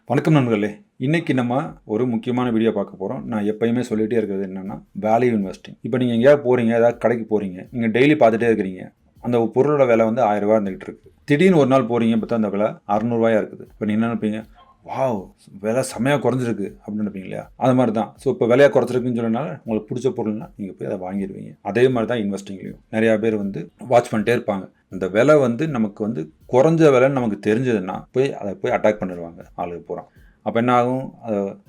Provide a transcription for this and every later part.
வணக்கம் நண்பர்களே. இன்றைக்கி நம்ம ஒரு முக்கியமான வீடியோ பார்க்க போகிறோம். நான் எப்பயுமே சொல்லிகிட்டே இருக்கிறது என்னென்னா வேல்யூ இன்வெஸ்டிங். இப்போ நீங்கள் எங்கேயாவது போகிறீங்க, ஏதாவது கடைக்கு போகிறீங்க, நீங்கள் டெய்லி பார்த்துட்டே இருக்கிறீங்க. அந்த பொருளோட விலை வந்து 1000 ரூபா இருந்துகிட்டு இருக்குது. திடீர்னு ஒரு நாள் போகிறீங்க, பார்த்தா அந்த விலை 600 இருக்குது. இப்போ நீங்கள் என்ன நினைப்பீங்க? வாவ், விலை செம்மையாக குறைஞ்சிருக்கு அப்படின்னு நினைப்பீங்க இல்லையா? அது மாதிரி தான். ஸோ இப்போ விலையாக குறைச்சிருக்குன்னு சொன்னனால உங்களுக்கு பிடிச்ச பொருள்னா நீங்கள் போய் அதை வாங்கிடுவீங்க. அதே மாதிரி தான் இன்வெஸ்டிங்லேயும் நிறையா பேர் வந்து வாட்ச் பண்ணிட்டே இருப்பாங்க. அந்த விலை வந்து நமக்கு வந்து குறைஞ்ச விலைன்னு நமக்கு தெரிஞ்சதுன்னா அதை போய் அட்டாக் பண்ணிடுவாங்க ஆளுக்கு போகிறான். அப்போ என்ன ஆகும்?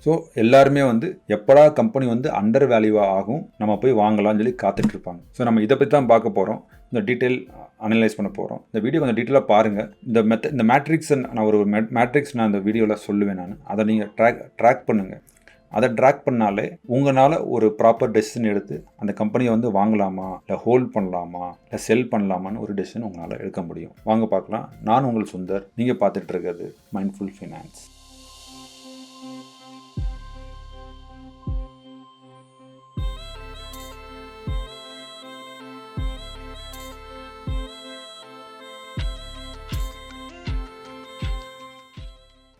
ஸோ எல்லாருமே வந்து எப்படா கம்பெனி வந்து அண்டர் வேல்யூவாக ஆகும், நம்ம போய் வாங்கலாம்னு சொல்லி காத்துட்ருப்பாங்க. ஸோ நம்ம இதை பற்றி தான் பார்க்க போகிறோம். இந்த டீட்டெயில் அனலைஸ் பண்ண போகிறோம். இந்த வீடியோ கொஞ்சம் டீட்டெயிலாக பாருங்கள். இந்த மேட்ரிக்ஸை நான் ஒரு மேட்ரிக்ஸ் நான் இந்த வீடியோவில் சொல்லுவேன். அதை நீங்கள் ட்ராக் பண்ணுங்கள். அதை ட்ராக் பண்ணாலே உங்களால் ஒரு ப்ராப்பர் டெசிஷன் எடுத்து அந்த கம்பெனியை வந்து வாங்கலாமா, இல்லை ஹோல்ட் பண்ணலாமா, இல்லை செல் பண்ணலாமான்னு ஒரு டெசிஷன் உங்களால் எடுக்க முடியும். வாங்க பார்க்கலாம். நான் உங்கள் சுந்தர். நீங்கள் பார்த்துட்டு இருக்கிறது மைண்ட்ஃபுல் ஃபினான்ஸ்.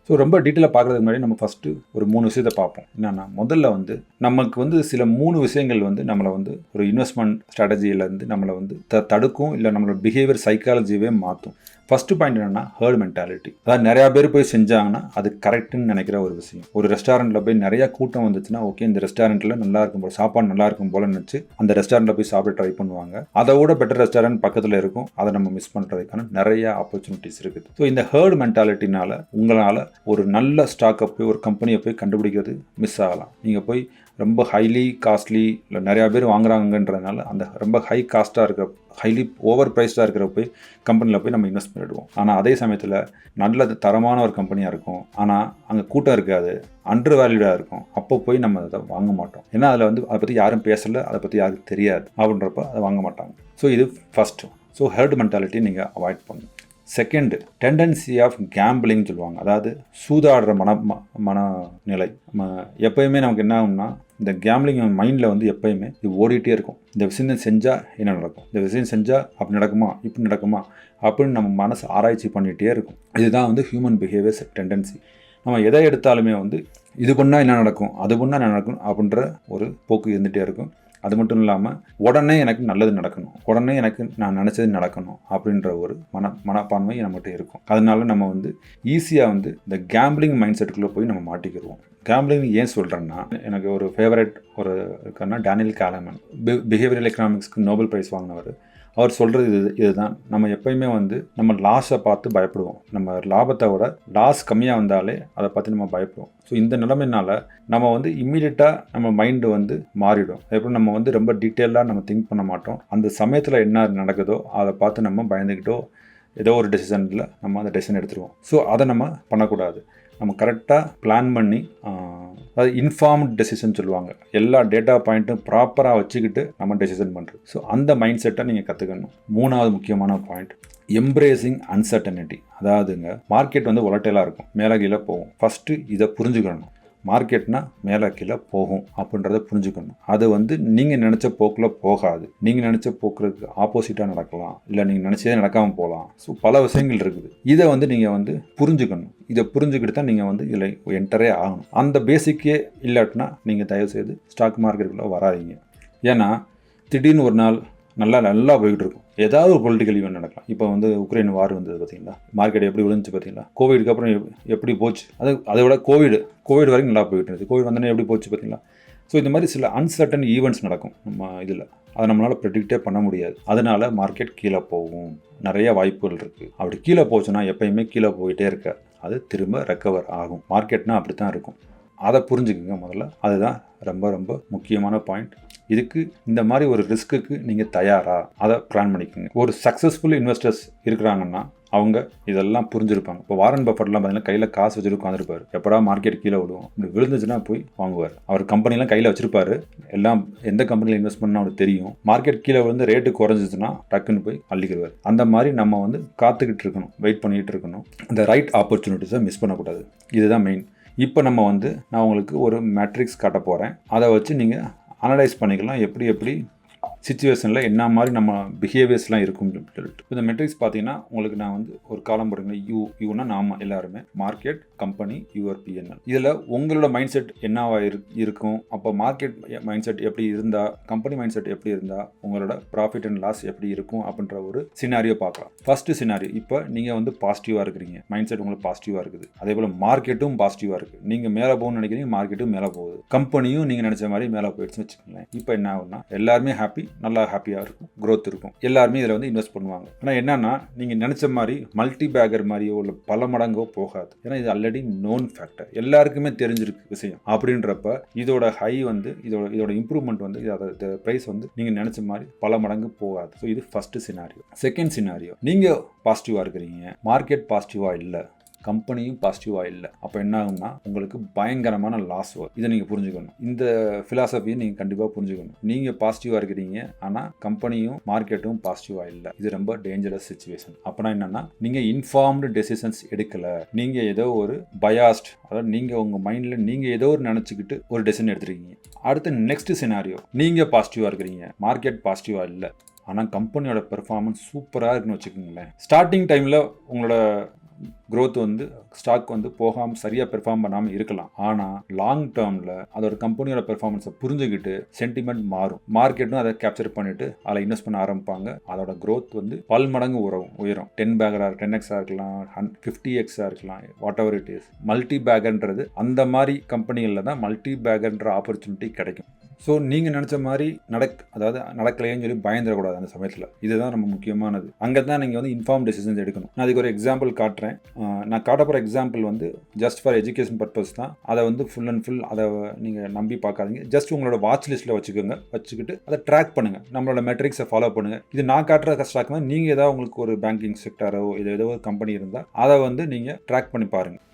ஸோ ரொம்ப டீட்டெயிலாக பார்க்குறதுக்கு முன்னாடி நம்ம ஃபஸ்ட்டு ஒரு 3 விஷயத்தை பார்ப்போம். என்னென்னா, முதல்ல வந்து நமக்கு வந்து சில 3 விஷயங்கள் வந்து நம்மளை வந்து ஒரு இன்வெஸ்ட்மெண்ட் ஸ்ட்ராட்டஜியிலேருந்து நம்மளை வந்து தடுக்கும், இல்லை நம்மளோட பிஹேவியர் சைக்காலஜியவே மாற்றும். ஃபஸ்ட்டு பாயிண்ட் என்னென்னா ஹர்ட் மென்டாலிட்டி. அதாவது நிறையா பேர் போய் செஞ்சாங்கன்னா அது கரெக்டுன்னு நினைக்கிற ஒரு விஷயம். ஒரு ரெஸ்டாரண்ட்டில் போய் நிறையா கூட்டம் வந்துச்சுன்னா, ஓகே இந்த ரெஸ்டாரண்ட்டில் நல்லா இருக்கும் போல், சாப்பாடு நல்லா இருக்கும் போல நினச்சி அந்த ரெஸ்டாரண்ட்டில் போய் சாப்பிட ட்ரை பண்ணுவாங்க. அதை விட பெட்டர் ரெஸ்டாரண்ட் பக்கத்தில் இருக்கும், அதை நம்ம மிஸ் பண்ணுறதுக்கான நிறைய ஆப்பர்ச்சுனிட்டிஸ் இருக்குது. ஸோ இந்த ஹர்ட் மென்டாலிட்டினால உங்களால் ஒரு நல்ல ஸ்டாக்கை போய் ஒரு கம்பெனியை போய் கண்டுபிடிக்கிறது மிஸ் ஆகலாம். நீங்கள் போய் ரொம்ப ஹைலி காஸ்ட்லி இல்லை நிறையா பேர் வாங்குறாங்கன்றதுனால அந்த ரொம்ப ஹை காஸ்ட்டாக இருக்கிற, ஹைலி ஓவர் ப்ரைஸ்டாக இருக்கிற போய் கம்பெனியில் போய் நம்ம இன்வெஸ்ட் பண்ணிவிடுவோம். ஆனால் அதே சமயத்தில் நல்ல தரமான ஒரு கம்பெனியாக இருக்கும், ஆனால் அங்கே கூட்டம் இருக்காது, அண்டர் வேல்யூடாக இருக்கும். அப்போ போய் நம்ம அதை வாங்க மாட்டோம். ஏன்னா அதில் வந்து அதை பற்றி யாரும் பேசலை, அதை பற்றி யாருக்கு தெரியாது அப்படின்றப்ப அதை வாங்க மாட்டாங்க. ஸோ இது ஃபஸ்ட்டு. ஸோ ஹெர்ட் மென்டாலிட்டி நீங்கள் அவாய்ட் பண்ணணும். செகண்டு, டெண்டன்சி ஆஃப் கேம்பிளிங் சொல்லுவாங்க. அதாவது சூதாடுற மனநிலை. எப்போயுமே நமக்கு என்ன ஆகும்னா, இந்த கேம்பிளிங் மைண்டில் வந்து எப்போயுமே இது ஓடிட்டே இருக்கும். இந்த விஷயம் செஞ்சால் என்ன நடக்கும், இந்த விஷயம் செஞ்சால் அப்படி நடக்குமா, இப்படி நடக்குமா அப்படின்னு நம்ம மனசு ஆராய்ச்சி பண்ணிகிட்டே இருக்கும். இதுதான் வந்து ஹியூமன் பிஹேவியர்ஸ் டெண்டன்சி. நம்ம எதை எடுத்தாலுமே வந்து இது பண்ணால் என்ன நடக்கும், அது பண்ணால் என்ன நடக்கும் அப்படின்ற ஒரு போக்கு இருந்துகிட்டே இருக்கும். அது மட்டும் இல்லாமல் உடனே எனக்கு நல்லது நடக்கணும், உடனே எனக்கு நான் நினச்சது நடக்கணும் அப்படின்ற ஒரு மனப்பான்மை நம்மகிட்ட இருக்கும். அதனால நம்ம வந்து ஈஸியாக வந்து இந்த கேம்பிளிங் மைண்ட் செட்டுக்குள்ளே போய் நம்ம மாட்டிக்கிடுவோம். கேம்பிளிங் ஏன் சொல்கிறேன்னா, எனக்கு ஒரு ஃபேவரட் ஒரு இருக்காருன்னா டேனியல் காலமன், பிஹேவியரல் எக்கனாமிக்ஸ்க்கு நோபல் ப்ரைஸ் வாங்கினவர். அவர் சொல்கிறது இதுதான். நம்ம எப்போயுமே வந்து நம்ம லாஸை பார்த்து பயப்படுவோம். நம்ம லாபத்தை விட லாஸ் கம்மியாக வந்தாலே அதை பார்த்து நம்ம பயப்படுவோம். ஸோ இந்த நிலைமையினால நம்ம வந்து இம்மீடியட்டாக நம்ம மைண்டு வந்து மாறிடும். எப்படி நம்ம வந்து ரொம்ப டீட்டெயிலாக நம்ம திங்க் பண்ண மாட்டோம். அந்த சமயத்தில் என்ன நடக்குதோ அதை பார்த்து நம்ம பயந்துக்கிட்டோ ஏதோ ஒரு டெசிஷனில் நம்ம அந்த டெசிஷன் எடுத்துருவோம். ஸோ அதை நம்ம பண்ணக்கூடாது. நம்ம கரெக்டாக பிளான் பண்ணி, அதாவது இன்ஃபார்ம்டு டெசிஷன் சொல்லுவாங்க, எல்லா டேட்டா பாயிண்ட்டும் ப்ராப்பராக வச்சுக்கிட்டு நம்ம டெசிஷன் பண்ணுறது. ஸோ அந்த மைண்ட் செட்டை நீங்கள் கற்றுக்கணும். 3வது முக்கியமான பாயிண்ட், எம்ப்ரேசிங் அன்சர்டனிட்டி. அதாவதுங்க, மார்க்கெட் வந்து வொலட்டைலாக இருக்கும், மேலே கீழே போகும். ஃபஸ்ட்டு இதை புரிஞ்சுக்கணும். மார்க்கெட்னா மேலே கீழே போகும் அப்படின்றத புரிஞ்சுக்கணும். அது வந்து நீங்கள் நினச்ச போக்கில் போகாது. நீங்கள் நினச்ச போக்குறதுக்கு ஆப்போசிட்டாக நடக்கலாம், இல்லை நீங்கள் நினச்சதே நடக்காமல் போகலாம். ஸோ பல விஷயங்கள் இருக்குது. இதை வந்து நீங்கள் வந்து புரிஞ்சுக்கணும். இதை புரிஞ்சுக்கிட்டு தான் நீங்கள் வந்து இதில் என்டரே ஆகணும். அந்த பேசிக்கே இல்லாட்டினா நீங்கள் தயவுசெய்து ஸ்டாக் மார்க்கெட்டுக்குள்ளே வராதிங்க. ஏன்னா திடீர்னு ஒரு நாள் நல்லா போய்கிட்டு இருக்கும், ஏதாவது ஒரு பொலிட்டிக்கல் ஈவெண்ட் நடக்கலாம். இப்போ வந்து உக்ரைன் வார் வந்தது பார்த்தீங்களா, மார்க்கெட் எப்படி விழுந்துச்சு பார்த்தீங்களா. கோவிடுக்கு அப்புறம் எப்படி போச்சு, அதை விட கோவிட் வரைக்கும் நல்லா போய்கிட்டு இருந்துச்சு. கோவிட் வந்தோடனே எப்படி போச்சு பார்த்தீங்களா. ஸோ இந்த மாதிரி சில அன்சர்டன் ஈவெண்ட்ஸ் நடக்கும் நம்ம இதில். அதை நம்மளால் ப்ரெடிக்டே பண்ண முடியாது. அதனால் மார்க்கெட் கீழே போகும், நிறைய வாய்ப்புகள் இருக்குது. அப்படி கீழே போச்சுன்னா எப்பயுமே கீழே போயிட்டே இருக்க, அது திரும்ப ரெக்கவர் ஆகும். மார்க்கெட்னா அப்படி தான் இருக்கும். அதை புரிஞ்சுக்குங்க முதல்ல. அதுதான் ரொம்ப ரொம்ப முக்கியமான பாயிண்ட். இதுக்கு இந்த மாதிரி ஒரு ரிஸ்க்குக்கு நீங்கள் தயாரா, அதை பிளான் பண்ணிக்கோங்க. ஒரு சக்ஸஸ்ஃபுல் இன்வெஸ்டர்ஸ் இருக்கிறாங்கன்னா அவங்க இதெல்லாம் புரிஞ்சிருப்பாங்க. இப்போ வாரன் பஃபர்ட்லாம் பார்த்தீங்கன்னா கையில் காசு வச்சுட்டு உட்காந்துருப்பாரு. எப்படா மார்க்கெட் கீழே விடுவோம், இப்படி விழுந்துச்சுன்னா போய் வாங்குவார். அவர் கம்பெனிலாம் கையில் வச்சிருப்பாரு, எல்லாம் எந்த கம்பெனியில் இன்வெஸ்ட் பண்ணால் அவருக்கு தெரியும். மார்க்கெட் கீழே விழுந்து ரேட்டு குறைஞ்சிச்சுன்னா டக்குன்னு போய் அள்ளிக்கிடுவார். அந்த மாதிரி நம்ம வந்து காத்துக்கிட்டு இருக்கணும், வெயிட் பண்ணிகிட்டு இருக்கணும். இந்த ரைட் ஆப்பர்ச்சுனிட்டிஸை மிஸ் பண்ணக்கூடாது. இதுதான் மெயின். இப்போ நம்ம வந்து நான் உங்களுக்கு ஒரு மேட்ரிக்ஸ் காட்ட போகிறேன். அதை வச்சு நீங்கள் அனலைஸ் பண்ணிக்கலாம், எப்படி சுச்சுவேஷனில் என்ன மாதிரி நம்ம பிஹேவியர்ஸ்லாம் இருக்கும் சொல்லிட்டு இந்த மெட்ரிக்ஸ் பார்த்தீங்கன்னா உங்களுக்கு நான் வந்து ஒரு காலம் போடுங்க யூனா நாம எல்லாருமே மார்க்கெட் கம்பெனி யுவர் பிஎன்எல். இதில் உங்களோட மைண்ட் செட் என்னவா இருக்கும், அப்போ மார்க்கெட் மைண்ட் செட் எப்படி இருந்தால், கம்பெனி மைண்ட் செட் எப்படி இருந்தால் உங்களோட ப்ராஃபிட் அண்ட் லாஸ் எப்படி இருக்கும் அப்படின்ற ஒரு சினாரியோ பார்க்கலாம். ஃபர்ஸ்ட் சினாரியோ, இப்போ நீங்கள் வந்து பாசிட்டிவாக இருக்கிறீங்க, மைண்ட் செட் உங்களுக்கு பாசிட்டிவாக இருக்குது, அதே போல் மார்க்கெட்டும் பாசிட்டிவாக இருக்குது, நீங்கள் மேலே போகணும்னு நினைக்கிறீங்க, மார்க்கெட்டும் மேலே போகுது, கம்பெனியும் நீங்கள் நினச்ச மாதிரி மேலே போயிடுச்சுன்னு வச்சுக்கோங்களேன். இப்போ என்ன ஆகும்னா எல்லாருமே ஹாப்பி, நல்லா ஹாப்பியாக இருக்கும், க்ரோத் இருக்கும், எல்லாருமே இதில் வந்து இன்வெஸ்ட் பண்ணுவாங்க. ஆனால் என்னன்னா நீங்கள் நினச்ச மாதிரி மல்டி பேக்கர் மாதிரியோ இல்லை பல மடங்கோ போகாது. ஏன்னா இது ஆல்ரெடி நோன் ஃபேக்டர், எல்லாருக்குமே தெரிஞ்சிருக்கு விஷயம். அப்படின்றப்ப இதோட ஹை வந்து இதோட இம்ப்ரூவ்மெண்ட் வந்து இதோட பிரைஸ் வந்து நீங்கள் நினச்ச மாதிரி பல மடங்கு போகாது. ஸோ இது ஃபர்ஸ்ட் சினாரியோ. செகண்ட் சினாரியோ, நீங்கள் பாசிட்டிவாக இருக்கிறீங்க, மார்க்கெட் பாசிட்டிவாக இல்லை, கம்பெனியும் பாசிட்டிவாக இல்லை, அப்போ என்ன ஆகும்னா உங்களுக்கு பயங்கரமான லாஸ் வரும். இதை நீங்கள் புரிஞ்சுக்கணும். இந்த ஃபிலாசபியை நீங்கள் கண்டிப்பாக புரிஞ்சுக்கணும். நீங்கள் பாசிட்டிவாக இருக்கிறீங்க ஆனால் கம்பெனியும் மார்க்கெட்டும் பாசிட்டிவாக இல்லை, இது ரொம்ப டேஞ்சரஸ் சுச்சுவேஷன். அப்போனா என்னன்னா நீங்கள் இன்ஃபார்ம்டு டெசிஷன்ஸ் எடுக்கலை, நீங்கள் ஏதோ ஒரு பயாஸ்ட், அதாவது நீங்கள் உங்கள் மைண்டில் நீங்கள் ஏதோ ஒரு நினச்சிக்கிட்டு ஒரு டெசிஷன் எடுத்துருக்கீங்க. அடுத்து நெக்ஸ்ட் சினாரியோ, நீங்கள் பாசிட்டிவாக இருக்கிறீங்க, மார்க்கெட் பாசிட்டிவாக இல்லை, ஆனால் கம்பெனியோட பெர்ஃபார்மன்ஸ் சூப்பராக இருக்குன்னு வச்சுக்கோங்களேன். ஸ்டார்டிங் டைமில் உங்களோட க்ரோத் வந்து ஸ்டாக் வந்து போகாமல் சரியாக பெர்ஃபார்ம் பண்ணாமல் இருக்கலாம். ஆனால் லாங் டேர்மில் அதோட கம்பெனியோட பெர்ஃபார்மன்ஸை புரிஞ்சுக்கிட்டு சென்டிமெண்ட் மாறும், மார்க்கெட்டும் அதை கேப்சர் பண்ணிட்டு அதில் இன்வெஸ்ட் பண்ண ஆரம்பிப்பாங்க. அதோட க்ரோத் வந்து பல்மடங்கு உயரும். 10 பேக்கராக 10x இருக்கலாம், 50x இருக்கலாம், whatever it is. Multi பேக்கர்ன்றது அந்த மாதிரி கம்பெனிகளில் தான் மல்டி பேக்கர்ன்ற ஆப்பர்ச்சுனிட்டி கிடைக்கும். ஸோ நீங்கள் நினச்ச மாதிரி நடக்கலையேன்னு சொல்லி பயந்துடக்கூடாது அந்த சமயத்தில். இதுதான் ரொம்ப முக்கியமானது. அங்கே தான் நீங்கள் வந்து இன்ஃபார்ம் டெசிஷன்ஸ் எடுக்கணும். நான் அதுக்கு ஒரு எக்ஸாம்பிள் காட்டுறேன். நான் காட்ட போகிற எக்ஸாம்பிள் வந்து ஜஸ்ட் ஃபார் எஜுகேஷன் பர்பஸ் தான். அதை வந்து ஃபுல் அண்ட் ஃபுல் அதை நீங்கள் நம்பி பார்க்காதீங்க. ஜஸ்ட் உங்களோட வாட்ச் லிஸ்ட்டில் வச்சுக்கிட்டு அதை ட்ராக் பண்ணுங்கள், நம்மளோட மெட்ரிக்ஸை ஃபாலோ பண்ணுங்கள். இது நான் காட்டுற ஸ்டாக் தான். நீங்கள் ஏதாவது உங்களுக்கு ஒரு பேங்கிங் செக்டாரோ ஏதோ ஒரு கம்பெனி இருந்தால் அதை வந்து நீங்கள் ட்ராக் பண்ணி பாருங்கள்.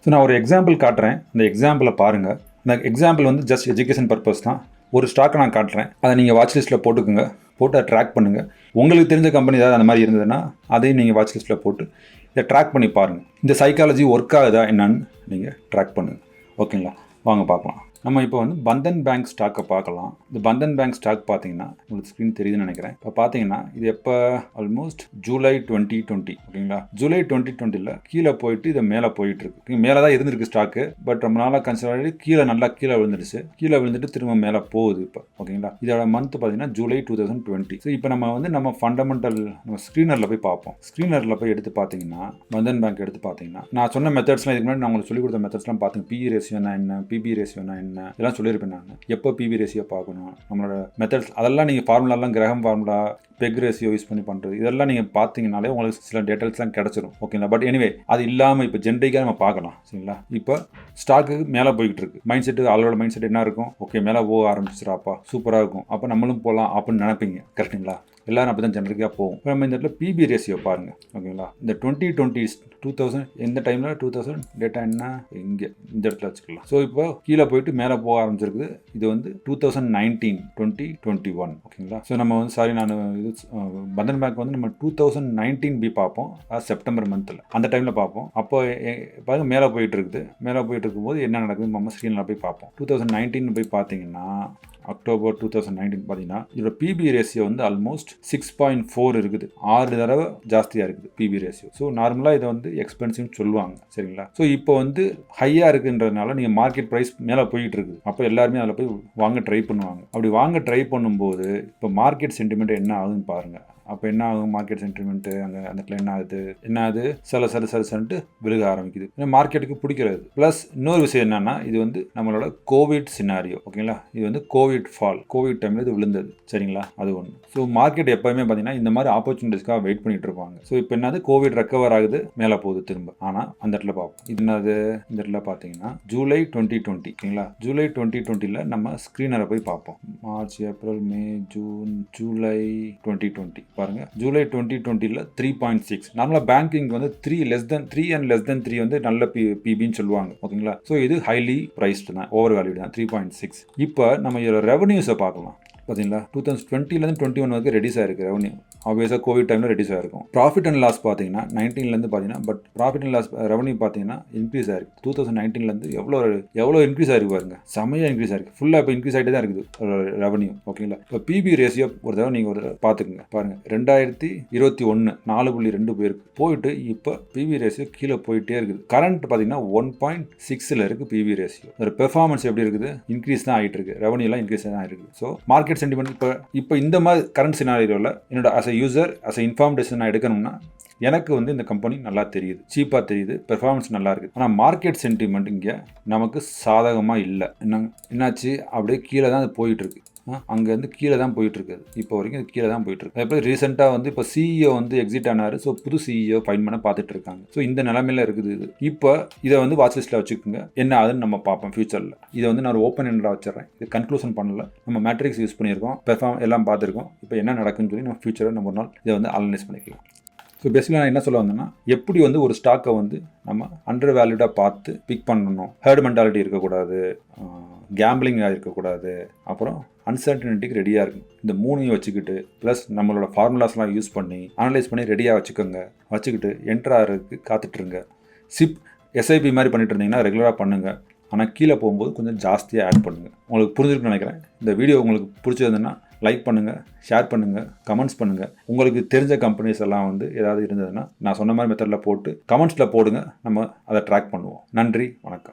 ஸோ நான் ஒரு எக்ஸாம்பிள் காட்டுறேன், அந்த எக்ஸாம்பிளை பாருங்கள். இந்த எக்ஸாம்பிள் வந்து ஜஸ்ட் எஜுகேஷன் பர்பஸ் தான். ஒரு ஸ்டாக்கை நான் காட்டுறேன், அதை நீங்கள் வாட்ச் லிஸ்ட்டில் போட்டுக்கோங்க, போட்டு அதை ட்ராக் பண்ணுங்கள். உங்களுக்கு தெரிஞ்ச கம்பெனி ஏதாவது அந்த மாதிரி இருந்ததுன்னா அதையும் நீங்கள் வாட்ச் லிஸ்ட்டில் போட்டு இதை ட்ராக் பண்ணி பாருங்கள். இந்த சைக்காலஜி ஒர்க் ஆகுதா என்னன்னு நீங்கள் ட்ராக் பண்ணுங்கள். ஓகேங்களா, வாங்க பார்க்கலாம். நம்ம இப்போ வந்து பந்தன் பேங்க் ஸ்டாக்கை பார்க்கலாம். இந்த பந்தன் பேங்க் ஸ்டாக் பார்த்தீங்கன்னா உங்களுக்கு ஸ்க்ரீன் தெரியுதுன்னு நினைக்கிறேன். இப்போ பார்த்தீங்கன்னா இது எப்போ ஆல்மோஸ்ட் ஜூலை 2020. ஓகேங்களா, ஜூலை 2020 கீழே போயிட்டு இதை மேலே போயிட்டு இருக்கு. மேலே தான் இருந்திருக்கு ஸ்டாக்கு, பட் ரொம்ப நாளாக கன்சிடர் கீழே நல்லா கீழே விழுந்துடுச்சு. கீழே விழுந்துட்டு திரும்ப மேலே போகுது இப்போ. ஓகேங்களா, இதோட மந்த் பார்த்தீங்கன்னா ஜூலை 2020. ஸோ இப்போ நம்ம ஃபண்டமெண்டல் நம்ம ஸ்க்ரீனரில் போய் பார்ப்போம். ஸ்க்ரீனரில் போய் எடுத்து பார்த்தீங்கன்னா பந்தன் பேங்க் எடுத்து பார்த்தீங்கன்னா நான் சொன்ன மெத்தட்ஸ்லாம் இதுக்கு முன்னாடி நான் உங்களுக்கு சொல்லிக் கொடுத்த மெத்தட்ஸ்லாம் பார்த்தீங்க. பிஇ ரேஷியோனா என்ன, பிபி ரேஷியோனா என்ன, இதெல்லாம் சொல்லியிருப்பேன் நான். எப்போ பிபி ரேஷியோ பார்க்கணும், நம்மளோட மெத்தட்ஸ் அதெல்லாம் நீங்கள் ஃபார்முலாலாம் கிரகம் ஃபார்முலா, பெக் ரேஷியோ யூஸ் பண்ணி பண்ணுறது, இதெல்லாம் நீங்கள் பார்த்தீங்கனாலே உங்களுக்கு சில டீட்டெயில்ஸ்லாம் கிடச்சிரும். ஓகேங்களா, பட் எனிவே அது இல்லாமல் இப்போ ஜென்ரிக்காக நம்ம பார்க்கலாம். சரிங்களா, இப்போ ஸ்டாக்கு மேலே போய்கிட்டு இருக்கு. மைண்ட் செட்டு ஆளோட மைண்ட் செட் என்ன இருக்கும், ஓகே மேலே போக ஆரம்பிச்சிடாப்பா, சூப்பராக இருக்கும், அப்போ நம்மளும் போகலாம் அப்படின்னு நினைப்பீங்க. கரெக்டுங்களா, எல்லாரும் அப்படி தான் ஜென்ரிக்காக போகும். இப்போ நம்ம இந்த இடத்துல பிபி ரேஷியோ பாருங்கள். ஓகேங்களா, இந்த 2020 எந்த டைமில் 2000 டேட்டா என்ன இங்கே இந்த இடத்துல வச்சுக்கலாம். ஸோ இப்போ கீழே போயிட்டு மேலே போக ஆரம்பிச்சிருக்குது. இது வந்து 2019 2021. ஓகேங்களா, ஸோ நம்ம வந்து நான் இது பந்தன் பேங்க் வந்து நம்ம 2019 பி பார்ப்போம், செப்டம்பர் மந்தில் அந்த டைமில் பார்ப்போம். அப்போ பாருங்க மேலே போயிட்டு இருக்குது. மேலே போயிட்டு இருக்கும்போது என்ன நடக்குதுன்னு நம்ம ஸ்க்ரீனில் போய் பார்ப்போம். 2019 போய் பார்த்தீங்கன்னா அக்டோபர் 2019 பார்த்தீங்கன்னா இதோட பிபி ரேஷியோ வந்து ஆல்மோஸ்ட் 6.4 இருக்குது. 6 தடவை ஜாஸ்தியாக இருக்குது பிபி ரேஷியோ. ஸோ நார்மலாக இதை வந்து எக்ஸ்பென்சிவ்னு சொல்லுவாங்க. சரிங்களா, ஸோ இப்போ வந்து ஹையாக இருக்குன்றதுனால நீங்கள் மார்க்கெட் ப்ரைஸ் மேலே போயிட்டு இருக்குது. அப்போ எல்லாருமே அதில் போய் வாங்க ட்ரை பண்ணுவாங்க. அப்படி வாங்க ட்ரை பண்ணும்போது இப்போ மார்க்கெட் சென்டிமெண்ட் என்ன ஆகுதுன்னு பாருங்கள். அப்போ என்ன ஆகும், மார்க்கெட் சென்டிமெண்ட்டு அந்த இடத்துல என்ன ஆகுது, சலன்ட்டு விழுக ஆரம்பிக்குது. ஏன்னா மார்க்கெட்டுக்கு பிடிக்கிறது. ப்ளஸ் இன்னொரு விஷயம் என்னன்னா, இது வந்து நம்மளோட கோவிட் சினாரியோ. ஓகேங்களா, இது வந்து கோவிட் டைமில் இது விழுந்தது. சரிங்களா, அது ஒன்று. ஸோ மார்க்கெட் எப்போயுமே பார்த்தீங்கன்னா இந்த மாதிரி ஆப்பர்ச்சுனிட்டிஸ்க்காக வெயிட் பண்ணிட்டு இருப்பாங்க. ஸோ இப்போ என்னது, கோவிட் ரெக்கவர் ஆகுது, மேலே போகுது திரும்ப. ஆனால் அந்த இடத்துல பார்ப்போம். இது என்னது, இந்த இடத்துல பார்த்தீங்கன்னா ஜூலை 2020. ஓகேங்களா, ஜூலை 2020 நம்ம ஸ்க்ரீனரை போய் பார்ப்போம். மார்ச், ஏப்ரல், மே, ஜூன், ஜூலை 2020 பாருங்க. ஜூலை 2020 3.6. நார்மலாக பேங்கிங் வந்து 3 and less than 3 வந்து நல்ல பிபின்னு சொல்லுவாங்க. ஓகேங்களா, ஸோ இது ஹைலி ப்ரைஸ்டு தான், ஓவர் வேல்யூடு தான் 3.6. இப்போ நம்ம இதோட ரெவன்யூஸை பார்க்கலாம். பார்த்தீங்களா 2020லேருந்து 21 வரைக்கும் ரெடியூஸ் ஆயிருக்கு ரெவன்யூ. ஆப்வியஸாக கோவிட் டைமில் ரெடியூஸ் ஆயிருக்கும். ப்ராஃபிட் அண்ட் லாஸ் பார்த்தீங்கன்னா 19லேருந்து பார்த்தீங்கன்னா, but profit and loss revenue பார்த்தீங்கன்னா இன்க்ரீஸ் ஆயிருக்கு. 2019லேருந்து எவ்வளோ இன்க்ரீஸ் ஆயிருக்கு பாருங்க, செமையாக இன்க்ரீஸ் ஆயிருக்கு. ஃபுல்லாக இப்போ இன்க்ரீஸ் ஆகிட்டே தான் இருக்குது ரெவன்யூ. ஓகேங்களா? இப்போ பிபி ரேஷியோ ஒரு தடவை நீங்கள் ஒரு பார்த்துக்குங்க பாருங்கள். 2021 4.2 போயிருக்கு, போயிட்டு இப்போ பிபி ரேஷியோ கீழே போயிட்டே இருக்குது. கரண்ட் பார்த்தீங்கன்னா 1.6 இருக்குது பிபி ரேஷியோ. ஒரு பெர்ஃபார்மன்ஸ் எப்படி இருக்குது? இன்க்ரீஸ் தான் ஆகிட்டு இருக்கு, ரெவன்யூலாம் இன்க்ரீஸ் தான் ஆகிருக்கு. ஸோ மார்க்கெட் சென்டிமெண்ட் இப்போ இந்த மாதிரி கரண்ட் சினாரியோவில் என்னோட as a user as a inform decision நான் எடுக்கணும்னா எனக்கு வந்து இந்த கம்பெனி நல்லா தெரியுது, சீப்பாக தெரியுது, பெர்ஃபார்மன்ஸ் நல்லா இருக்குது. ஆனால் மார்க்கெட் சென்டிமெண்ட் இங்கே நமக்கு சாதகமாக இல்லை. என்னாச்சு? அப்படியே கீழே தான் அது போயிட்டுருக்கு. அங்கேருந்து கீழே தான் போயிட்டுருக்குது. இப்போ வரைக்கும் இது கீழே தான் போயிட்டுருக்கு. அதே போல் ரீசெண்டாக வந்து இப்போ சிஇஓ வந்து எக்ஸிட் ஆனார். ஸோ புது சிஇஓ ஃபைன் பண்ண பார்த்துட்டு இருக்காங்க. ஸோ இந்த நிலைமையில இருக்குது இது. இப்போ இதை வந்து வாட்ச் லிஸ்ட்டில் வச்சுக்கோங்க, என்ன ஆகுதுன்னு நம்ம பார்ப்போம் ஃபியூச்சரில். இதை வந்து நான் ஓப்பன் எண்டாக வச்சிடறேன். இது கன்க்ளூஷன் பண்ணல, நம்ம மேட்ரிக்ஸ் யூஸ் பண்ணியிருக்கோம், பெர்ஃபார்ம் எல்லாம் பார்த்துருக்கோம். இப்போ என்ன நடக்குன்னு சொல்லி நம்ம ஃபியூச்சரில் நம்ம ஒரு நாள் இதை வந்து அனலைஸ் பண்ணிக்கலாம். ஸோ பேசிக்கலாக நான் என்ன சொல்ல வந்தேன்னா, எப்படி வந்து ஒரு ஸ்டாக்கை வந்து நம்ம அண்டர் வேல்யூடாக பார்த்து பிக் பண்ணணும், ஹேர்ட் மென்டாலிட்டி இருக்கக்கூடாது, கேம்பிளிங்காக இருக்கக்கூடாது, அப்புறம் அன்சர்டனிட்டிக்கு ரெடியாக இருக்கும். இந்த மூணையும் வச்சுக்கிட்டு ப்ளஸ் நம்மளோட ஃபார்முலாஸ்லாம் யூஸ் பண்ணி அனலைஸ் பண்ணி ரெடியாக வச்சுக்கிட்டு என்ட்ரு ஆகிறதுக்கு காத்துட்ருங்க. சிப் எஸ்ஐபி மாதிரி பண்ணிட்டு இருந்தீங்கன்னா ரெகுலராக பண்ணுங்கள். ஆனால் கீழே போகும்போது கொஞ்சம் ஜாஸ்தியாக ஆட் பண்ணுங்கள். உங்களுக்கு புரிஞ்சிருக்குன்னு நினைக்கிறேன். இந்த வீடியோ உங்களுக்கு பிடிச்சிருந்ததுன்னா லைக் பண்ணுங்கள், ஷேர் பண்ணுங்கள், கமெண்ட்ஸ் பண்ணுங்கள். உங்களுக்கு தெரிஞ்ச கம்பெனிஸ் எல்லாம் வந்து ஏதாவது இருந்ததுன்னா நான் சொன்ன மாதிரி மெத்தடில் போட்டு கமெண்ட்ஸில் போடுங்க, நம்ம அதை ட்ராக் பண்ணுவோம். நன்றி, வணக்கம்.